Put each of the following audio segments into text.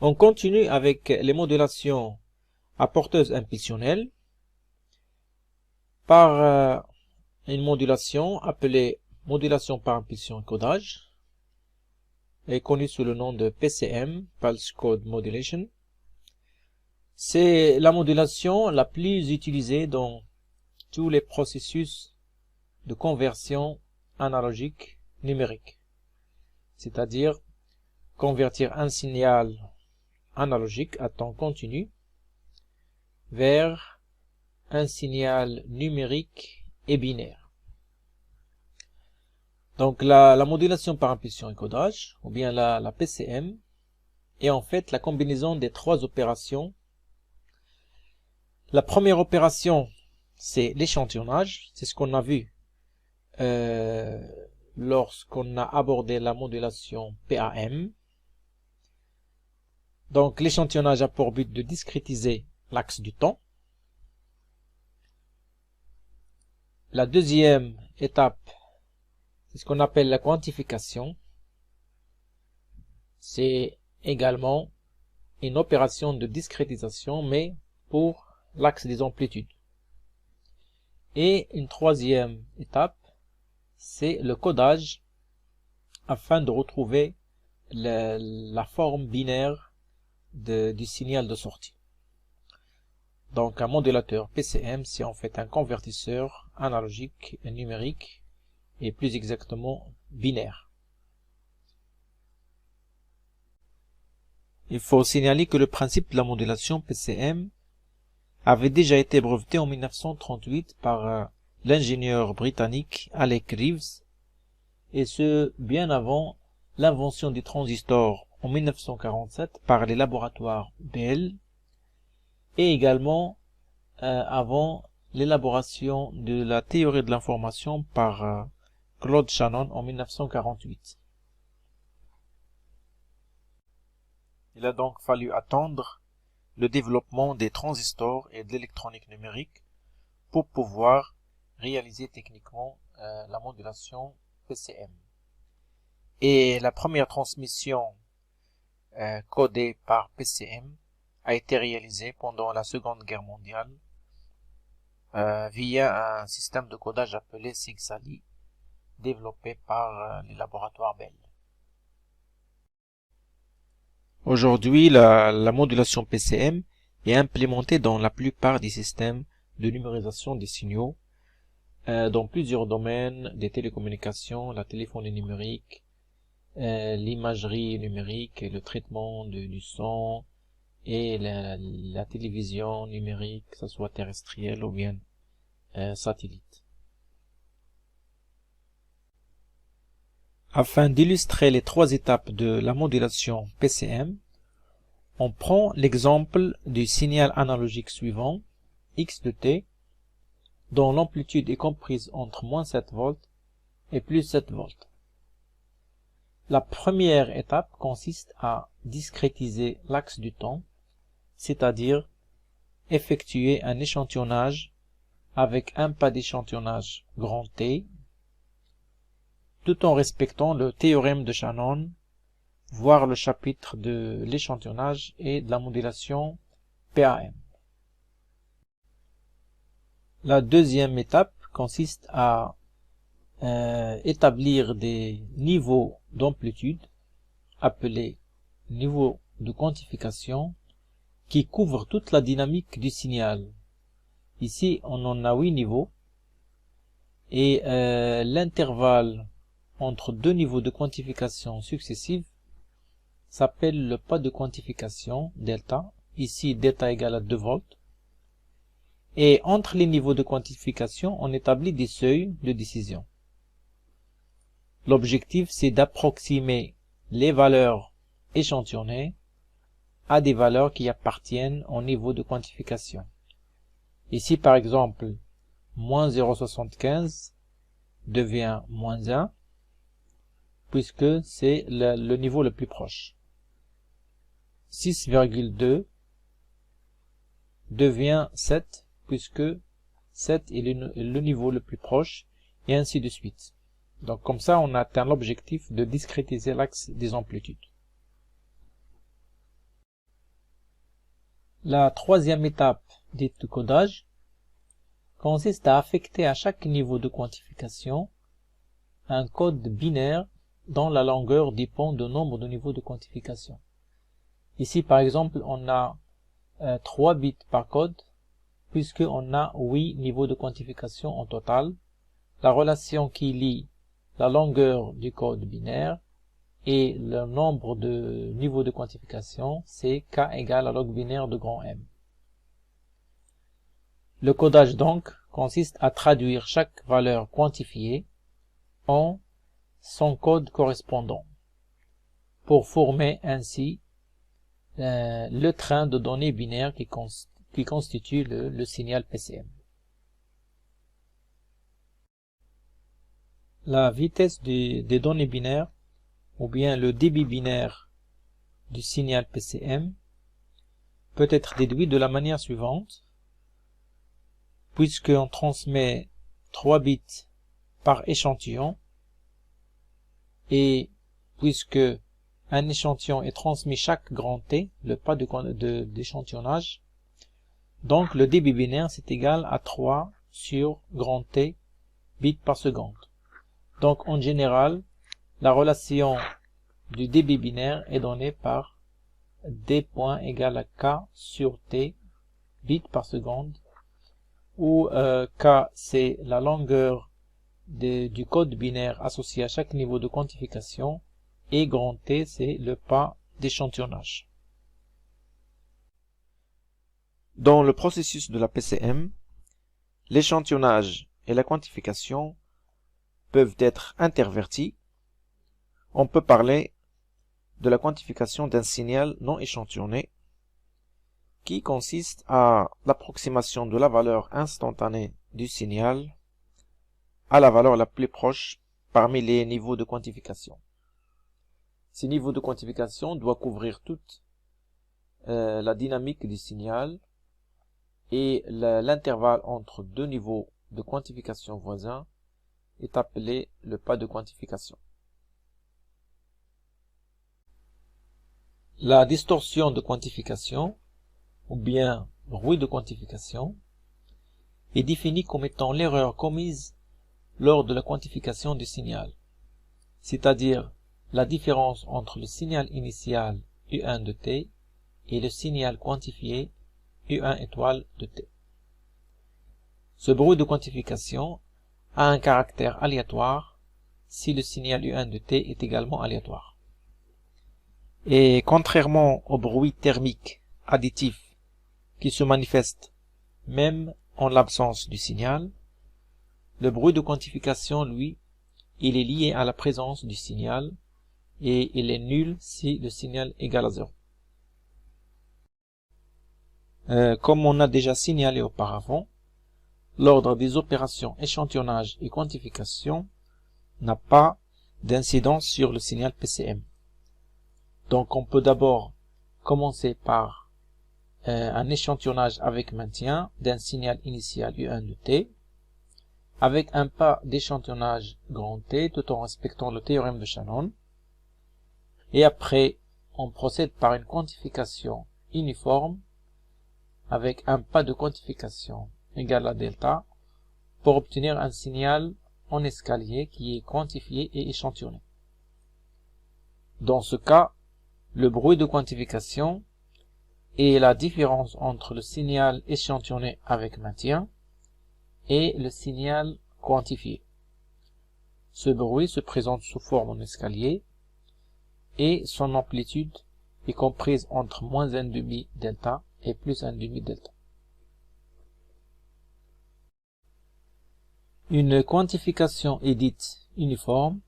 On continue avec les modulations à porteuse impulsionnelle par une modulation appelée modulation par impulsion codage, est connue sous le nom de PCM, Pulse Code Modulation. C'est la modulation la plus utilisée dans tous les processus de conversion analogique numérique, c'est-à-dire convertir un signal analogique à temps continu vers un signal numérique et binaire. Donc la modulation par impulsion et codage, ou bien la PCM, est en fait la combinaison des trois opérations. La première opération, c'est l'échantillonnage, c'est ce qu'on a vu lorsqu'on a abordé la modulation PAM. Donc l'échantillonnage a pour but de discrétiser l'axe du temps. La deuxième étape, c'est ce qu'on appelle la quantification. C'est également une opération de discrétisation, mais pour l'axe des amplitudes. Et une troisième étape, c'est le codage afin de retrouver la forme binaire du signal de sortie. Donc un modulateur PCM, c'est en fait un convertisseur analogique et numérique, et plus exactement binaire. Il faut signaler que le principe de la modulation PCM avait déjà été breveté en 1938 par l'ingénieur britannique Alec Reeves, et ce bien avant l'invention du transistor en 1947 par les laboratoires Bell, et également avant l'élaboration de la théorie de l'information par Claude Shannon en 1948. Il a donc fallu attendre le développement des transistors et de l'électronique numérique pour pouvoir réaliser techniquement la modulation PCM. Et la première transmission codée par PCM a été réalisée pendant la Seconde Guerre mondiale via un système de codage appelé Sig-Sally, développé par les laboratoires Bell. Aujourd'hui, la modulation PCM est implémentée dans la plupart des systèmes de numérisation des signaux, dans plusieurs domaines, des télécommunications, la téléphonie numérique, l'imagerie numérique, le traitement du son, et la télévision numérique, que ce soit terrestrielle ou bien satellite. Afin d'illustrer les trois étapes de la modulation PCM, on prend l'exemple du signal analogique suivant, x de t, dont l'amplitude est comprise entre moins 7 volts et plus 7 volts. La première étape consiste à discrétiser l'axe du temps, c'est-à-dire effectuer un échantillonnage avec un pas d'échantillonnage grand T, tout en respectant le théorème de Shannon, voir le chapitre de l'échantillonnage et de la modulation PAM. La deuxième étape consiste à établir des niveaux d'amplitude appelés niveaux de quantification qui couvrent toute la dynamique du signal. Ici, on en a 8 niveaux et l'intervalle entre deux niveaux de quantification successifs s'appelle le pas de quantification, delta. Ici, delta égale à 2 volts. Et entre les niveaux de quantification, on établit des seuils de décision. L'objectif, c'est d'approximer les valeurs échantillonnées à des valeurs qui appartiennent au niveau de quantification. Ici, par exemple, moins 0,75 devient moins 1, puisque c'est le niveau le plus proche. 6,2 devient 7, puisque 7 est le niveau le plus proche, et ainsi de suite. Donc comme ça, on atteint l'objectif de discrétiser l'axe des amplitudes. La troisième étape dite de codage consiste à affecter à chaque niveau de quantification un code binaire dont la longueur dépend du nombre de niveaux de quantification. Ici, par exemple, on a 3 bits par code, puisqu'on a 8 niveaux de quantification en total. La relation qui lie la longueur du code binaire et le nombre de niveaux de quantification, c'est k égale à log binaire de grand M. Le codage donc consiste à traduire chaque valeur quantifiée en son code correspondant, pour former ainsi le train de données binaires qui constitue le signal PCM. La vitesse des données binaires, ou bien le débit binaire du signal PCM, peut être déduit de la manière suivante. Puisqu'on transmet 3 bits par échantillon, et puisque un échantillon est transmis chaque grand T, le pas d'échantillonnage, donc le débit binaire c'est égal à 3 sur grand T bits par seconde. Donc en général, la relation du débit binaire est donnée par D point égale à K sur T bits par seconde, où K c'est la longueur du code binaire associé à chaque niveau de quantification, et grand T c'est le pas d'échantillonnage. Dans le processus de la PCM, l'échantillonnage et la quantification peuvent être intervertis. On peut parler de la quantification d'un signal non échantillonné, qui consiste à l'approximation de la valeur instantanée du signal à la valeur la plus proche parmi les niveaux de quantification. Ces niveaux de quantification doivent couvrir toute la dynamique du signal, et l'intervalle entre deux niveaux de quantification voisins est appelé le pas de quantification. La distorsion de quantification, ou bien bruit de quantification, est définie comme étant l'erreur commise lors de la quantification du signal, c'est-à-dire la différence entre le signal initial U1 de t et le signal quantifié U1 étoile de t. Ce bruit de quantification a un caractère aléatoire si le signal U1 de t est également aléatoire. Et contrairement au bruit thermique additif qui se manifeste même en l'absence du signal, le bruit de quantification, lui, il est lié à la présence du signal, et il est nul si le signal est égal à 0. Comme on a déjà signalé auparavant, l'ordre des opérations échantillonnage et quantification n'a pas d'incidence sur le signal PCM. Donc on peut d'abord commencer par un échantillonnage avec maintien d'un signal initial U1 de t, avec un pas d'échantillonnage grand T tout en respectant le théorème de Shannon, et après on procède par une quantification uniforme avec un pas de quantification égal à delta pour obtenir un signal en escalier qui est quantifié et échantillonné. Dans ce cas, le bruit de quantification est la différence entre le signal échantillonné avec maintien et le signal quantifié. Ce bruit se présente sous forme en escalier et son amplitude est comprise entre moins 1,5 delta et plus 1,5 delta. Une quantification est dite uniforme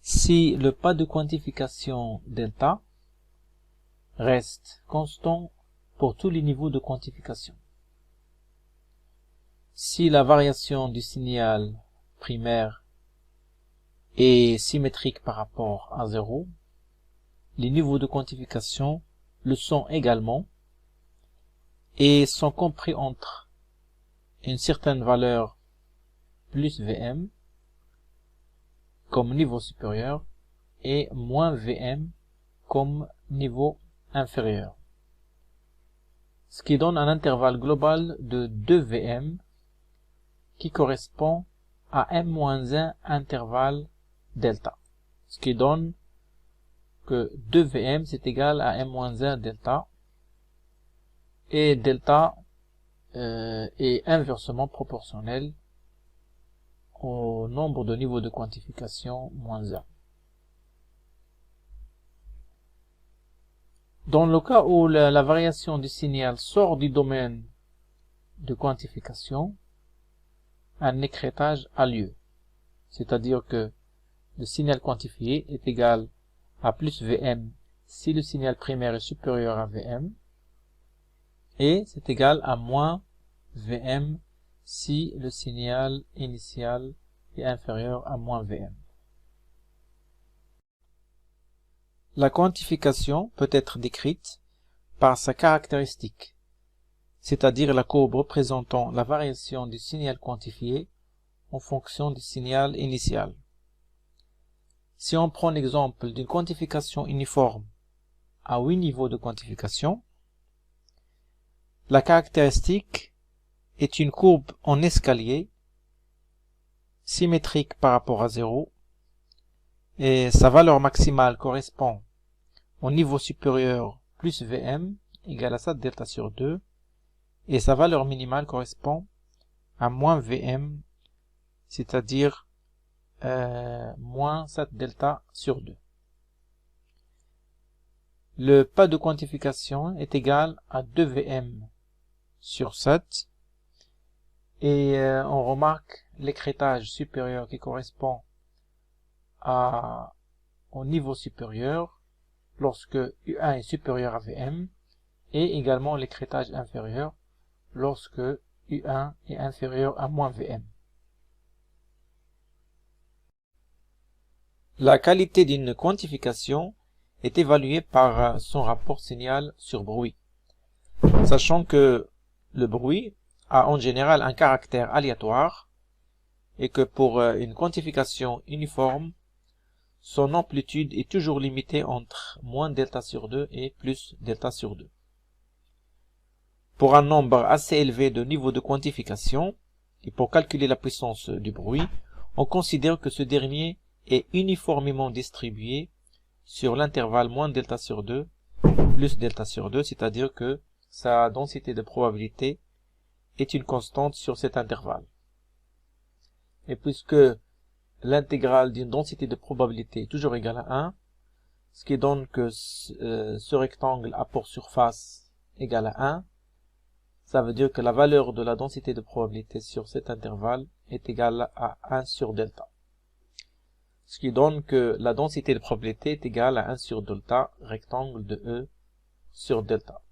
si le pas de quantification delta reste constant pour tous les niveaux de quantification. Si la variation du signal primaire est symétrique par rapport à 0, les niveaux de quantification le sont également et sont compris entre une certaine valeur plus Vm comme niveau supérieur et moins Vm comme niveau inférieur. ce qui donne un intervalle global de 2 Vm qui correspond à m-1 intervalle delta, ce qui donne que 2 Vm c'est égal à m-1 delta, et delta est inversement proportionnel au nombre de niveaux de quantification moins 1. Dans le cas où la variation du signal sort du domaine de quantification, un écrêtage a lieu, c'est-à-dire que le signal quantifié est égal à plus Vm si le signal primaire est supérieur à Vm, et c'est égal à moins Vm si le signal initial est inférieur à moins Vm. La quantification peut être décrite par sa caractéristique, c'est-à-dire la courbe représentant la variation du signal quantifié en fonction du signal initial. Si on prend l'exemple d'une quantification uniforme à 8 niveaux de quantification, la caractéristique est une courbe en escalier symétrique par rapport à 0, et sa valeur maximale correspond au niveau supérieur plus Vm égale à ça delta sur 2, et sa valeur minimale correspond à moins Vm, c'est-à-dire moins 7 delta sur 2. Le pas de quantification est égal à 2 Vm sur 7, et on remarque l'écrêtage supérieur qui correspond au niveau supérieur lorsque U1 est supérieur à Vm, et également l'écrêtage inférieur lorsque U1 est inférieur à moins Vm. La qualité d'une quantification est évaluée par son rapport signal sur bruit, sachant que le bruit a en général un caractère aléatoire et que pour une quantification uniforme, son amplitude est toujours limitée entre moins delta sur 2 et plus delta sur 2. Pour un nombre assez élevé de niveaux de quantification, et pour calculer la puissance du bruit, on considère que ce dernier est uniformément distribué sur l'intervalle moins delta sur 2 plus delta sur 2, c'est-à-dire que sa densité de probabilité est une constante sur cet intervalle. Et puisque l'intégrale d'une densité de probabilité est toujours égale à 1, ce qui donne que ce rectangle à port surface égale à 1, ça veut dire que la valeur de la densité de probabilité sur cet intervalle est égale à 1 sur delta. Ce qui donne que la densité de probabilité est égale à 1 sur delta rectangle de E sur delta.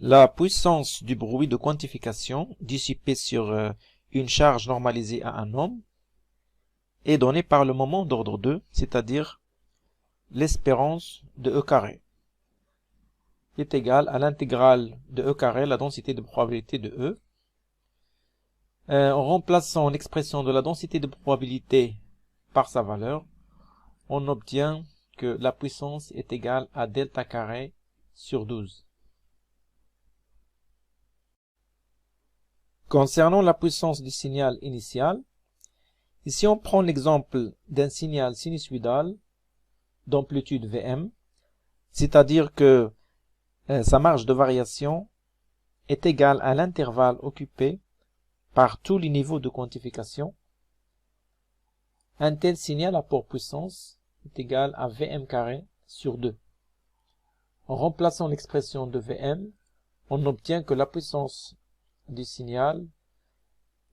La puissance du bruit de quantification dissipée sur une charge normalisée à un ohm est donnée par le moment d'ordre 2, c'est-à-dire l'espérance de E carré, qui est égale à l'intégrale de E carré, la densité de probabilité de E. En remplaçant l'expression de la densité de probabilité par sa valeur, on obtient que la puissance est égale à delta carré sur 12. Concernant la puissance du signal initial, ici on prend l'exemple d'un signal sinusoïdal d'amplitude Vm, c'est-à-dire que sa marge de variation est égale à l'intervalle occupé par tous les niveaux de quantification. Un tel signal à port puissance est égal à Vm carré sur 2. En remplaçant l'expression de Vm, on obtient que la puissance du signal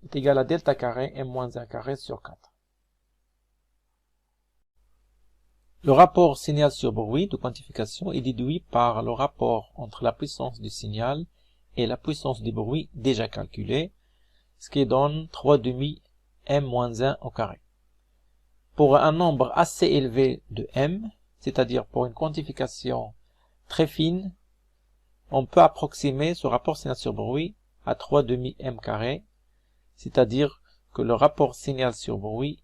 est égale à delta carré m-1 carré sur 4. Le rapport signal sur bruit de quantification est déduit par le rapport entre la puissance du signal et la puissance du bruit déjà calculée, ce qui donne 3,5 m-1 au carré. Pour un nombre assez élevé de m, c'est-à-dire pour une quantification très fine, on peut approximer ce rapport signal sur bruit à 3,5 m carré, c'est-à-dire que le rapport signal sur bruit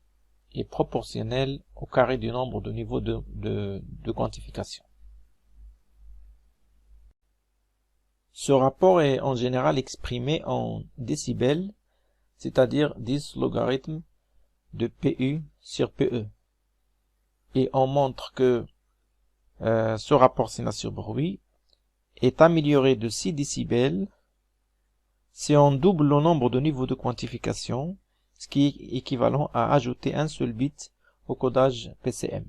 est proportionnel au carré du nombre de niveaux de quantification. Ce rapport est en général exprimé en décibels, c'est-à-dire 10 logarithmes de PU sur PE. Et on montre que ce rapport signation-bruit est amélioré de 6 décibels si on double le nombre de niveaux de quantification, ce qui est équivalent à ajouter un seul bit au codage PCM.